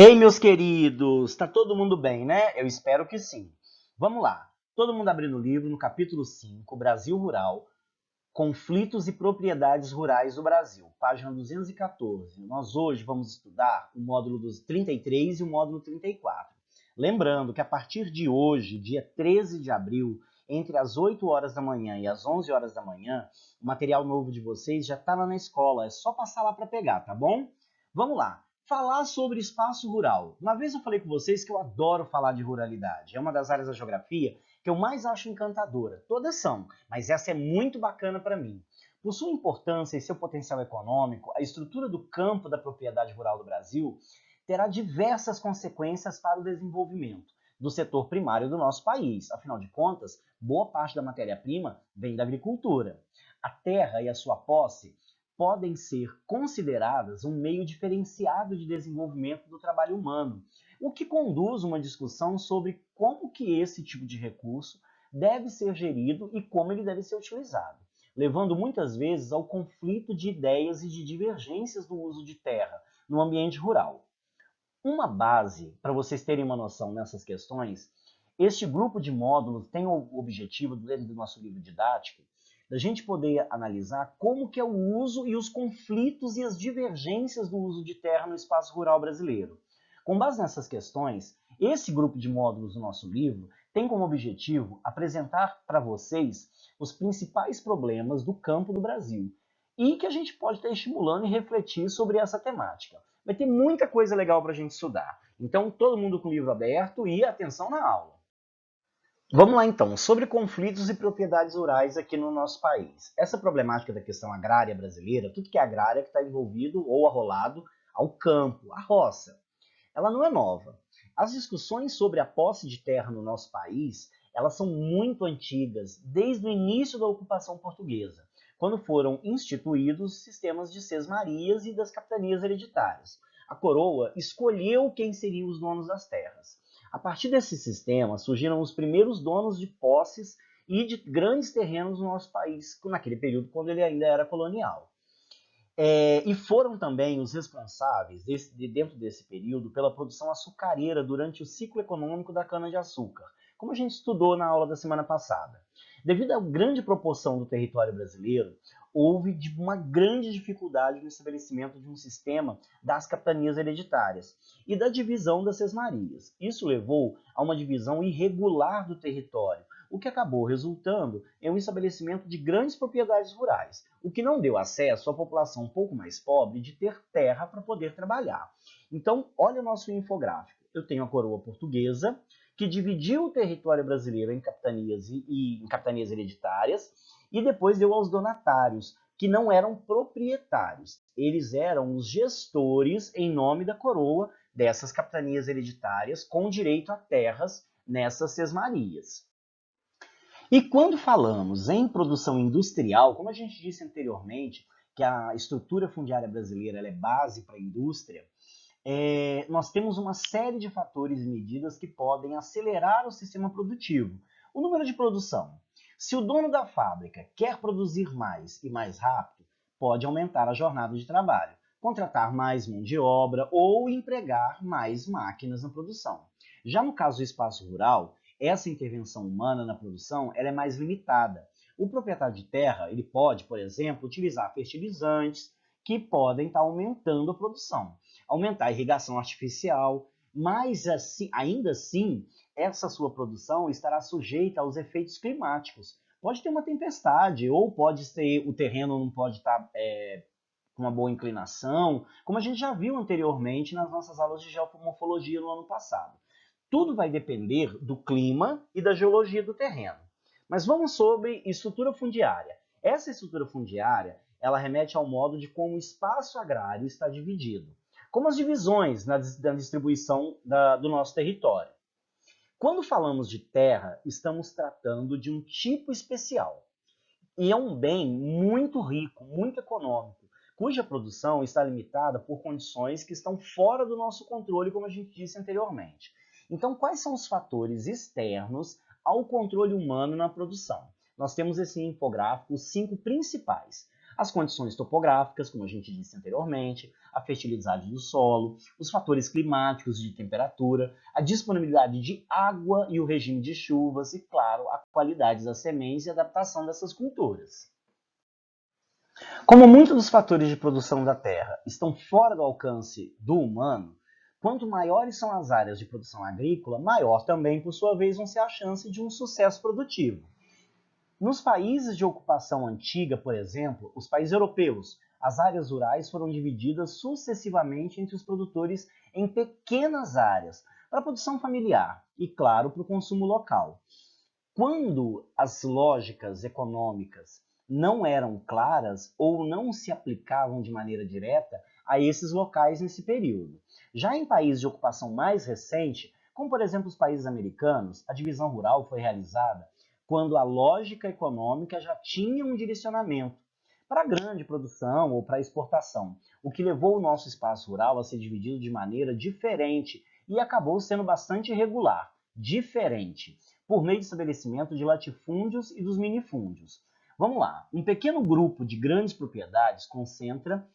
Ei, meus queridos, tá todo mundo bem, né? Eu espero que sim. Vamos lá. Todo mundo abrindo o livro no capítulo 5, Brasil Rural, Conflitos e Propriedades Rurais do Brasil, página 214. Nós hoje vamos estudar o módulo dos 33 e o módulo 34. Lembrando que a partir de hoje, dia 13 de abril, entre as 8 horas da manhã e as 11 horas da manhã, o material novo de vocês já está lá na escola, é só passar lá para pegar, tá bom? Vamos lá. Falar sobre espaço rural. Uma vez eu falei com vocês que eu adoro falar de ruralidade. É uma das áreas da geografia que eu mais acho encantadora. Todas são, mas essa é muito bacana para mim. Por sua importância e seu potencial econômico, a estrutura do campo da propriedade rural do Brasil terá diversas consequências para o desenvolvimento do setor primário do nosso país. Afinal de contas, boa parte da matéria-prima vem da agricultura. A terra e a sua posse podem ser consideradas um meio diferenciado de desenvolvimento do trabalho humano, o que conduz uma discussão sobre como que esse tipo de recurso deve ser gerido e como ele deve ser utilizado, levando muitas vezes ao conflito de ideias e de divergências do uso de terra no ambiente rural. Uma base, para vocês terem uma noção nessas questões, este grupo de módulos tem o objetivo, dentro do nosso livro didático, da gente poder analisar como que é o uso e os conflitos e as divergências do uso de terra no espaço rural brasileiro. Com base nessas questões, esse grupo de módulos do nosso livro tem como objetivo apresentar para vocês os principais problemas do campo do Brasil e que a gente pode estar estimulando e refletir sobre essa temática. Vai ter muita coisa legal para a gente estudar. Então, todo mundo com o livro aberto e atenção na aula. Vamos lá então, sobre conflitos e propriedades rurais aqui no nosso país. Essa problemática da questão agrária brasileira, tudo que é agrária que está envolvido ou arrolado ao campo, à roça, ela não é nova. As discussões sobre a posse de terra no nosso país, elas são muito antigas, desde o início da ocupação portuguesa, quando foram instituídos sistemas de sesmarias e das capitanias hereditárias. A coroa escolheu quem seriam os donos das terras. A partir desse sistema surgiram os primeiros donos de posses e de grandes terrenos no nosso país, naquele período quando ele ainda era colonial. E foram também os responsáveis, dentro desse período, pela produção açucareira durante o ciclo econômico da cana-de-açúcar, como a gente estudou na aula da semana passada. Devido à grande proporção do território brasileiro, houve uma grande dificuldade no estabelecimento de um sistema das capitanias hereditárias e da divisão das sesmarias. Isso levou a uma divisão irregular do território, o que acabou resultando em um estabelecimento de grandes propriedades rurais, o que não deu acesso à população um pouco mais pobre de ter terra para poder trabalhar. Então, olha o nosso infográfico. Eu tenho a coroa portuguesa, que dividiu o território brasileiro em capitanias e em capitanias hereditárias, e depois deu aos donatários, que não eram proprietários. Eles eram os gestores, em nome da coroa, dessas capitanias hereditárias, com direito a terras nessas sesmarias. E quando falamos em produção industrial, como a gente disse anteriormente, que a estrutura fundiária brasileira é base para a indústria, nós temos uma série de fatores e medidas que podem acelerar o sistema produtivo. O número de produção. Se o dono da fábrica quer produzir mais e mais rápido, pode aumentar a jornada de trabalho, contratar mais mão de obra ou empregar mais máquinas na produção. Já no caso do espaço rural, essa intervenção humana na produção ela é mais limitada. O proprietário de terra ele pode, por exemplo, utilizar fertilizantes que podem estar aumentando a produção, aumentar a irrigação artificial, mas assim, ainda assim, essa sua produção estará sujeita aos efeitos climáticos. Pode ter uma tempestade, ou pode ser o terreno não pode estar com uma boa inclinação, como a gente já viu anteriormente nas nossas aulas de geomorfologia no ano passado. Tudo vai depender do clima e da geologia do terreno. Mas vamos sobre estrutura fundiária. Essa estrutura fundiária, ela remete ao modo de como o espaço agrário está dividido, como as divisões na distribuição do nosso território. Quando falamos de terra, estamos tratando de um tipo especial. E é um bem muito rico, muito econômico, cuja produção está limitada por condições que estão fora do nosso controle, como a gente disse anteriormente. Então, quais são os fatores externos ao controle humano na produção? Nós temos esse infográfico, os 5 principais. As condições topográficas, como a gente disse anteriormente, a fertilidade do solo, os fatores climáticos de temperatura, a disponibilidade de água e o regime de chuvas e, claro, a qualidade das sementes e adaptação dessas culturas. Como muitos dos fatores de produção da terra estão fora do alcance do humano, quanto maiores são as áreas de produção agrícola, maior também, por sua vez, vão ser a chance de um sucesso produtivo. Nos países de ocupação antiga, por exemplo, os países europeus, as áreas rurais foram divididas sucessivamente entre os produtores em pequenas áreas, para a produção familiar e, claro, para o consumo local. Quando as lógicas econômicas não eram claras ou não se aplicavam de maneira direta a esses locais nesse período. Já em países de ocupação mais recente, como por exemplo os países americanos, a divisão rural foi realizada quando a lógica econômica já tinha um direcionamento para a grande produção ou para a exportação, o que levou o nosso espaço rural a ser dividido de maneira diferente e acabou sendo bastante irregular, diferente, por meio do estabelecimento de latifúndios e dos minifúndios. Vamos lá, um pequeno grupo de grandes propriedades concentra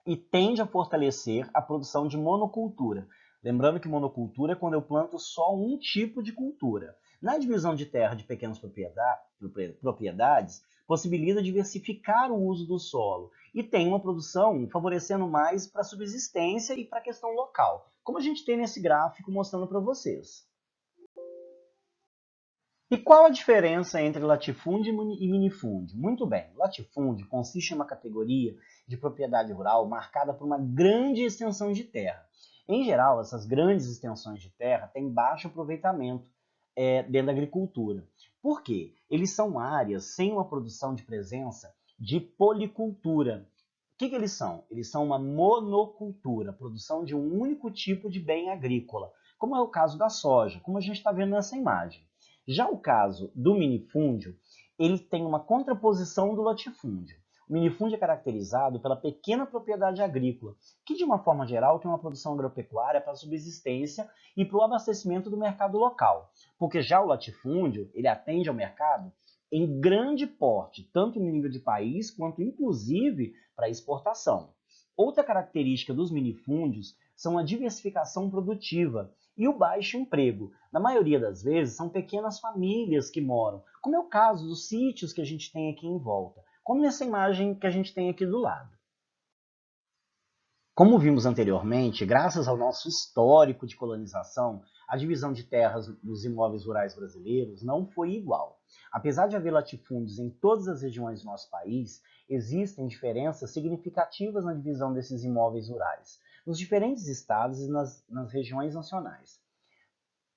e tende a fortalecer a produção de monocultura. Lembrando que monocultura é quando eu planto só um tipo de cultura. Na divisão de terra de pequenas propriedades, possibilita diversificar o uso do solo e tem uma produção favorecendo mais para a subsistência e para a questão local, como a gente tem nesse gráfico mostrando para vocês. E qual a diferença entre latifúndio e minifúndio? Muito bem, latifúndio consiste em uma categoria de propriedade rural marcada por uma grande extensão de terra. Em geral, essas grandes extensões de terra têm baixo aproveitamento dentro da agricultura. Por quê? Eles são áreas sem uma produção de presença de policultura. O que eles são? Eles são uma monocultura, produção de um único tipo de bem agrícola, como é o caso da soja, como a gente está vendo nessa imagem. Já o caso do minifúndio, ele tem uma contraposição do latifúndio. O minifúndio é caracterizado pela pequena propriedade agrícola, que de uma forma geral tem uma produção agropecuária para a subsistência e para o abastecimento do mercado local. Porque já o latifúndio, ele atende ao mercado em grande porte, tanto no nível de país quanto inclusive para exportação. Outra característica dos minifúndios são a diversificação produtiva e o baixo emprego. Na maioria das vezes, são pequenas famílias que moram, como é o caso dos sítios que a gente tem aqui em volta, como nessa imagem que a gente tem aqui do lado. Como vimos anteriormente, graças ao nosso histórico de colonização, a divisão de terras dos imóveis rurais brasileiros não foi igual. Apesar de haver latifúndios em todas as regiões do nosso país, existem diferenças significativas na divisão desses imóveis rurais, nos diferentes estados e nas regiões nacionais.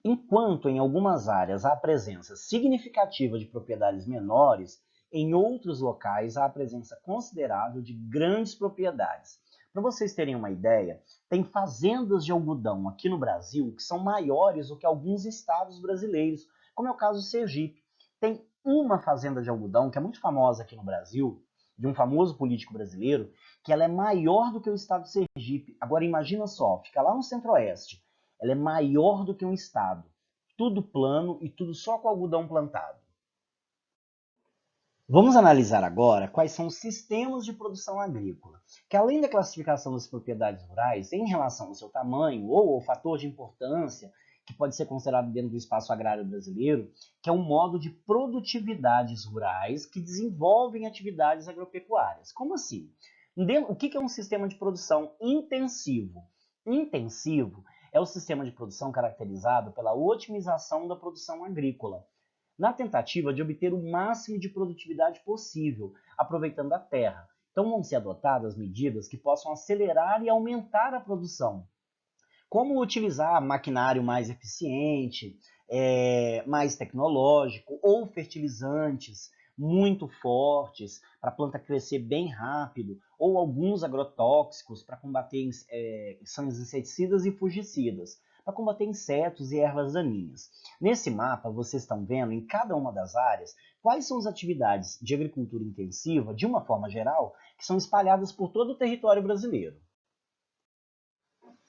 Enquanto em algumas áreas há a presença significativa de propriedades menores, em outros locais há a presença considerável de grandes propriedades. Para vocês terem uma ideia, tem fazendas de algodão aqui no Brasil que são maiores do que alguns estados brasileiros, como é o caso do Sergipe. Tem uma fazenda de algodão que é muito famosa aqui no Brasil, de um famoso político brasileiro, que ela é maior do que o estado do Sergipe. Agora imagina só, fica lá no centro-oeste. Ela é maior do que um estado. Tudo plano e tudo só com algodão plantado. Vamos analisar agora quais são os sistemas de produção agrícola, que além da classificação das propriedades rurais em relação ao seu tamanho ou ao fator de importância que pode ser considerado dentro do espaço agrário brasileiro, que é um modo de produtividades rurais que desenvolvem atividades agropecuárias. Como assim? O que é um sistema de produção intensivo? Intensivo é o sistema de produção caracterizado pela otimização da produção agrícola, na tentativa de obter o máximo de produtividade possível, aproveitando a terra. Então vão ser adotadas medidas que possam acelerar e aumentar a produção, como utilizar maquinário mais eficiente, mais tecnológico, ou fertilizantes muito fortes para a planta crescer bem rápido, ou alguns agrotóxicos para combater são inseticidas e fungicidas, para combater insetos e ervas daninhas. Nesse mapa, vocês estão vendo em cada uma das áreas quais são as atividades de agricultura intensiva, de uma forma geral, que são espalhadas por todo o território brasileiro.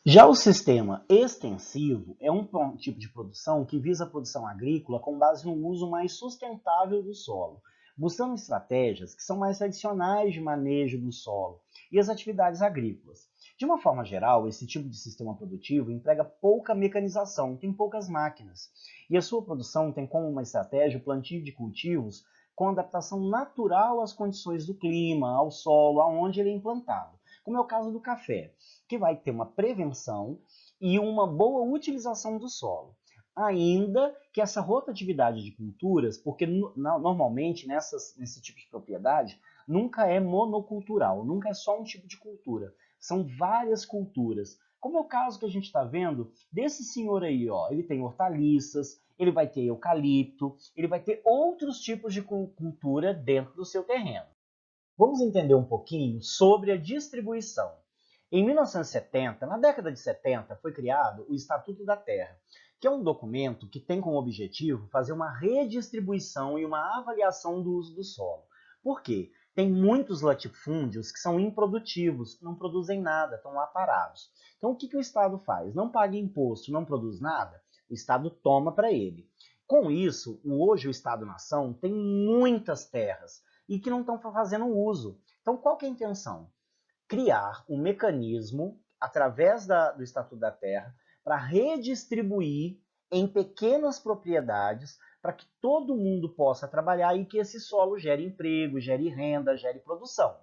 Já o sistema extensivo é um tipo de produção que visa a produção agrícola com base no uso mais sustentável do solo. buscando estratégias que são mais tradicionais de manejo do solo e as atividades agrícolas. De uma forma geral, esse tipo de sistema produtivo emprega pouca mecanização, tem poucas máquinas, e a sua produção tem como uma estratégia o plantio de cultivos com adaptação natural às condições do clima, ao solo, aonde ele é implantado, como é o caso do café, que vai ter uma prevenção e uma boa utilização do solo. Ainda que essa rotatividade de culturas, porque normalmente nesse tipo de propriedade, nunca é monocultural, nunca é só um tipo de cultura, são várias culturas. Como é o caso que a gente está vendo desse senhor aí, ó, ele tem hortaliças, ele vai ter eucalipto, ele vai ter outros tipos de cultura dentro do seu terreno. Vamos entender um pouquinho sobre a distribuição. Em 1970, na década de 70, foi criado o Estatuto da Terra, que é um documento que tem como objetivo fazer uma redistribuição e uma avaliação do uso do solo. Por quê? Tem muitos latifúndios que são improdutivos, não produzem nada, estão lá parados. Então o que o Estado faz? Não paga imposto, não produz nada? O Estado toma para ele. Com isso, hoje o Estado-nação tem muitas terras e que não estão fazendo uso. Então qual que é a intenção? Criar um mecanismo, através do Estatuto da Terra, para redistribuir em pequenas propriedades para que todo mundo possa trabalhar e que esse solo gere emprego, gere renda, gere produção.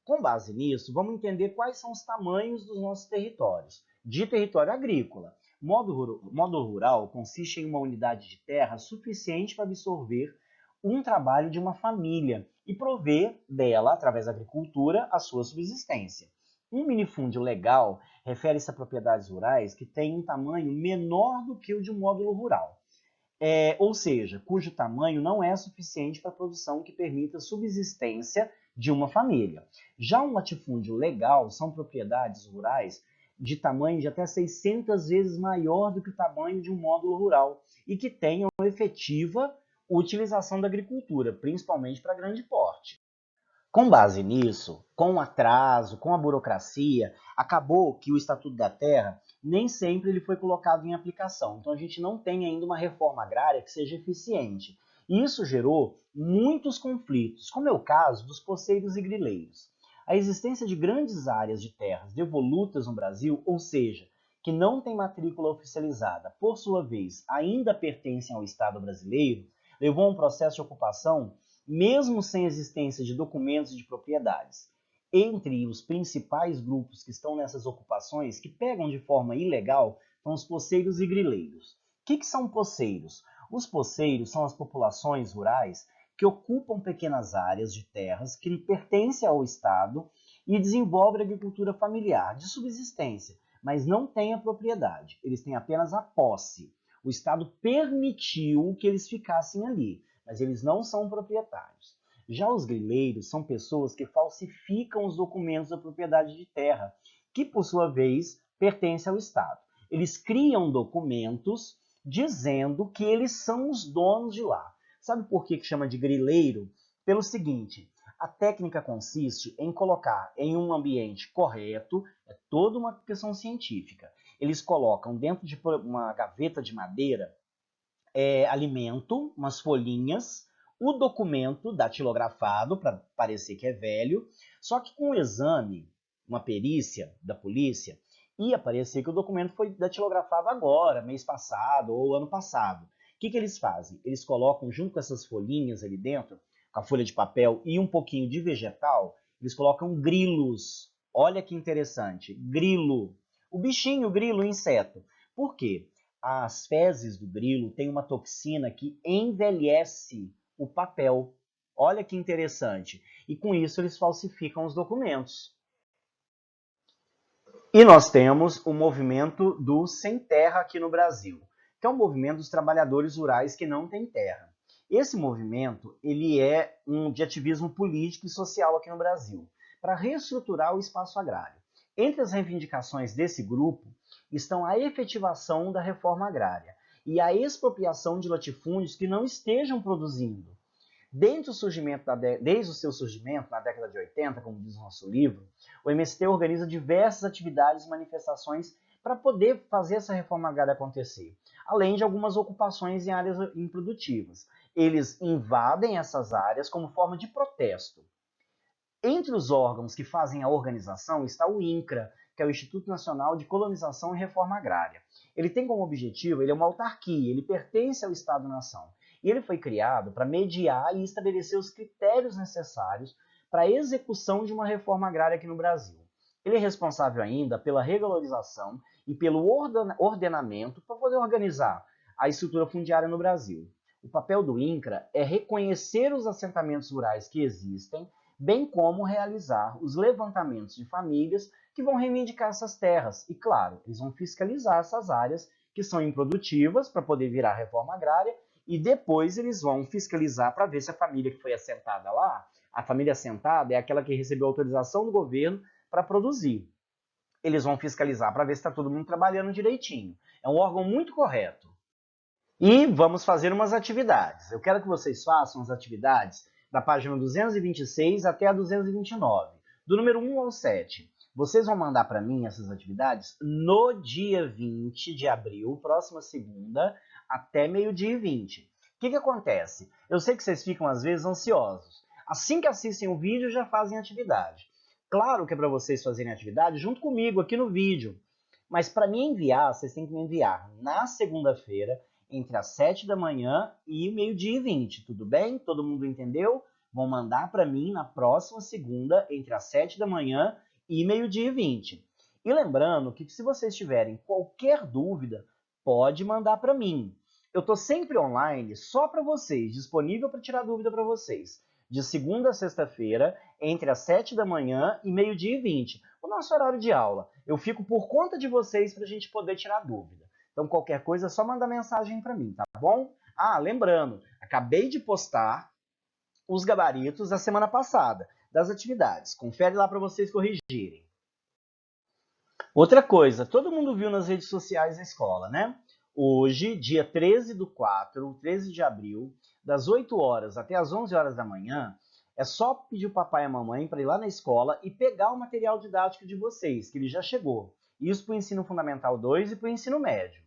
Com base nisso, vamos entender quais são os tamanhos dos nossos territórios. De território agrícola, modo rural consiste em uma unidade de terra suficiente para absorver um trabalho de uma família e prover dela, através da agricultura, a sua subsistência. Um minifúndio legal refere-se a propriedades rurais que têm um tamanho menor do que o de um módulo rural, ou seja, cujo tamanho não é suficiente para a produção que permita a subsistência de uma família. Já um latifúndio legal são propriedades rurais de tamanho de até 600 vezes maior do que o tamanho de um módulo rural e que tenham efetiva utilização da agricultura, principalmente para grande porte. Com base nisso, com o atraso, com a burocracia, acabou que o Estatuto da Terra nem sempre ele foi colocado em aplicação. Então a gente não tem ainda uma reforma agrária que seja eficiente. E isso gerou muitos conflitos, como é o caso dos poceiros e grileiros. A existência de grandes áreas de terras devolutas no Brasil, ou seja, que não têm matrícula oficializada, por sua vez, ainda pertencem ao Estado brasileiro, levou a um processo de ocupação mesmo sem existência de documentos de propriedades. Entre os principais grupos que estão nessas ocupações, que pegam de forma ilegal, são os poceiros e grileiros. O que são poceiros? Os poceiros são as populações rurais que ocupam pequenas áreas de terras que pertencem ao Estado e desenvolvem agricultura familiar, de subsistência, mas não têm a propriedade, eles têm apenas a posse. O Estado permitiu que eles ficassem ali, mas eles não são proprietários. Já os grileiros são pessoas que falsificam os documentos da propriedade de terra, que por sua vez pertencem ao Estado. Eles criam documentos dizendo que eles são os donos de lá. Sabe por que chama de grileiro? Pelo seguinte, a técnica consiste em colocar em um ambiente correto, é toda uma questão científica. Eles colocam dentro de uma gaveta de madeira alimento, umas folhinhas, o documento datilografado, para parecer que é velho, só que com o exame, uma perícia da polícia, ia parecer que o documento foi datilografado agora, mês passado ou ano passado. O que eles fazem? Eles colocam junto com essas folhinhas ali dentro, com a folha de papel e um pouquinho de vegetal, eles colocam grilos. Olha que interessante, grilo. O bichinho, o grilo, o inseto. Por quê? As fezes do grilo têm uma toxina que envelhece o papel. Olha que interessante. E com isso eles falsificam os documentos. E nós temos o movimento do Sem Terra aqui no Brasil, que é um movimento dos trabalhadores rurais que não têm terra. Esse movimento ele é de ativismo político e social aqui no Brasil, para reestruturar o espaço agrário. Entre as reivindicações desse grupo estão a efetivação da reforma agrária e a expropriação de latifúndios que não estejam produzindo. Desde o seu surgimento, na década de 80, como diz o nosso livro, o MST organiza diversas atividades e manifestações para poder fazer essa reforma agrária acontecer, além de algumas ocupações em áreas improdutivas. eles invadem essas áreas como forma de protesto. Entre os órgãos que fazem a organização está o INCRA, que é o Instituto Nacional de Colonização e Reforma Agrária. Ele tem como objetivo, ele é uma autarquia, ele pertence ao Estado-nação. E ele foi criado para mediar e estabelecer os critérios necessários para a execução de uma reforma agrária aqui no Brasil. Ele é responsável ainda pela regularização e pelo ordenamento para poder organizar a estrutura fundiária no Brasil. O papel do INCRA é reconhecer os assentamentos rurais que existem, bem como realizar os levantamentos de famílias que vão reivindicar essas terras. E, claro, eles vão fiscalizar essas áreas que são improdutivas para poder virar reforma agrária e depois eles vão fiscalizar para ver se a família que foi assentada lá, a família assentada é aquela que recebeu autorização do governo para produzir. Eles vão fiscalizar para ver se está todo mundo trabalhando direitinho. É um órgão muito correto. E vamos fazer umas atividades. Eu quero que vocês façam as atividades da página 226 até a 229, do número 1 ao 7. Vocês vão mandar para mim essas atividades no dia 20 de abril, próxima segunda, até meio-dia e 20. O que acontece? Eu sei que vocês ficam, às vezes, ansiosos. Assim que assistem o vídeo, já fazem atividade. Claro que é para vocês fazerem atividade junto comigo aqui no vídeo. Mas para me enviar, vocês têm que me enviar na segunda-feira, entre as 7 da manhã e meio-dia e 20. Tudo bem? Todo mundo entendeu? Vão mandar para mim na próxima segunda, entre as 7 da manhã e meio-dia e 20. E lembrando que se vocês tiverem qualquer dúvida, pode mandar para mim. Eu estou sempre online só para vocês, disponível para tirar dúvida para vocês. De segunda a sexta-feira, entre as 7 da manhã e meio-dia e 20. O nosso horário de aula. Eu fico por conta de vocês para a gente poder tirar dúvida. Então, qualquer coisa é só mandar mensagem para mim, tá bom? Ah, lembrando, acabei de postar os gabaritos da semana passada, das atividades. Confere lá para vocês corrigirem. Outra coisa, todo mundo viu nas redes sociais da escola, né? Hoje, dia 13/4, 13 de abril, das 8 horas até as 11 horas da manhã, é só pedir o papai e a mamãe para ir lá na escola e pegar o material didático de vocês, que ele já chegou. Isso para o ensino fundamental 2 e para o ensino médio.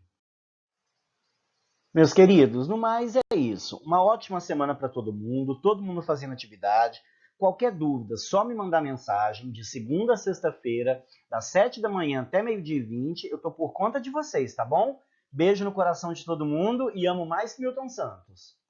Meus queridos, no mais é isso. Uma ótima semana para todo mundo fazendo atividade. Qualquer dúvida, só me mandar mensagem de segunda a sexta-feira, das 7 da manhã até meio-dia e 20. Eu tô por conta de vocês, tá bom? Beijo no coração de todo mundo e amo mais que Milton Santos.